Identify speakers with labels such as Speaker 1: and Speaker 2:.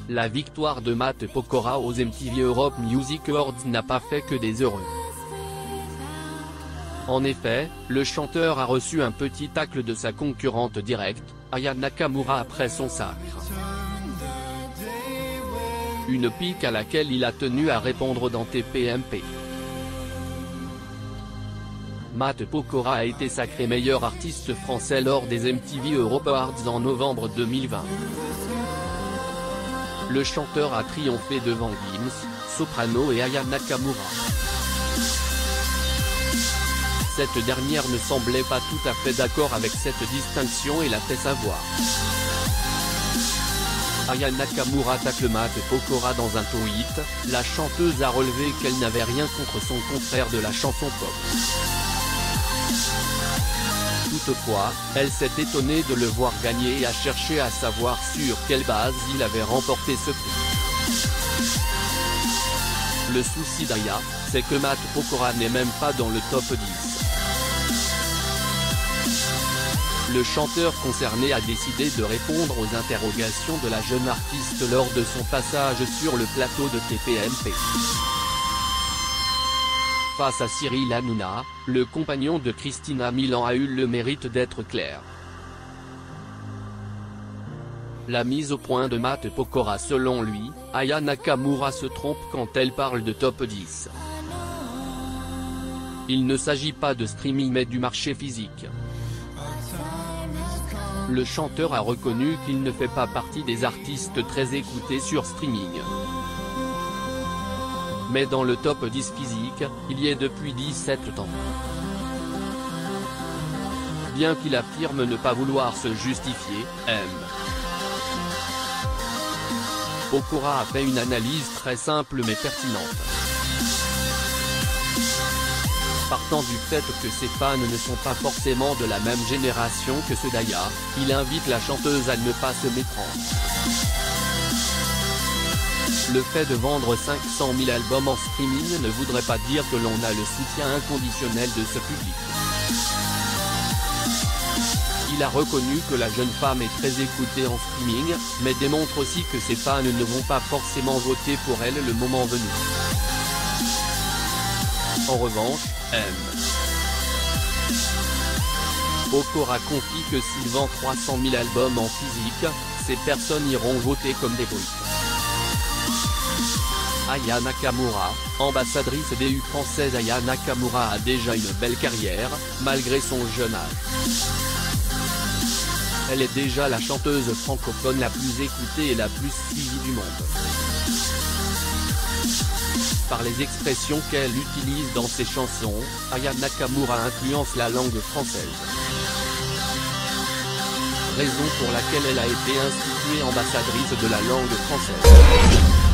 Speaker 1: la victoire de Matt Pokora aux MTV Europe Music Awards n'a pas fait que des heureux. En effet, le chanteur a reçu un petit tacle de sa concurrente directe, Aya Nakamura après son sacre. Une pique à laquelle il a tenu à répondre dans TPMP. Matt Pokora a été sacré meilleur artiste français lors des MTV Europe Awards en novembre 2020. Le chanteur a triomphé devant Gims, Soprano et Aya Nakamura. Cette dernière ne semblait pas tout à fait d'accord avec cette distinction et l'a fait savoir. Aya Nakamura tacle Matt Pokora dans un tweet, la chanteuse a relevé qu'elle n'avait rien contre son confrère de la chanson pop. Toutefois, elle s'est étonnée de le voir gagner et a cherché à savoir sur quelle base il avait remporté ce prix. Le souci d'Aya, c'est que Matt Pokora n'est même pas dans le top 10. Le chanteur concerné a décidé de répondre aux interrogations de la jeune artiste lors de son passage sur le plateau de TPMP. Face à Cyril Hanouna, le compagnon de Christina Milian a eu le mérite d'être clair. La mise au point de Matt Pokora selon lui, Aya Nakamura se trompe quand elle parle de top 10. Il ne s'agit pas de streaming mais du marché physique. Le chanteur a reconnu qu'il ne fait pas partie des artistes très écoutés sur streaming. Mais dans le top 10 physique, il y est depuis 17 ans. Bien qu'il affirme ne pas vouloir se justifier, Pokora a fait une analyse très simple mais pertinente. Partant du fait que ses fans ne sont pas forcément de la même génération que ceux d'Aya, il invite la chanteuse à ne pas se méprendre. Le fait de vendre 500 000 albums en streaming ne voudrait pas dire que l'on a le soutien inconditionnel de ce public. Il a reconnu que la jeune femme est très écoutée en streaming, mais démontre aussi que ses fans ne vont pas forcément voter pour elle le moment venu. En revanche, Pokora confie que s'il vend 300 000 albums en physique, ces personnes iront voter comme des brutes. Aya Nakamura, ambassadrice BU française. Aya Nakamura a déjà une belle carrière, malgré son jeune âge. Elle est déjà la chanteuse francophone la plus écoutée et la plus suivie du monde. Par les expressions qu'elle utilise dans ses chansons, Aya Nakamura influence la langue française. Raison pour laquelle elle a été instituée ambassadrice de la langue française.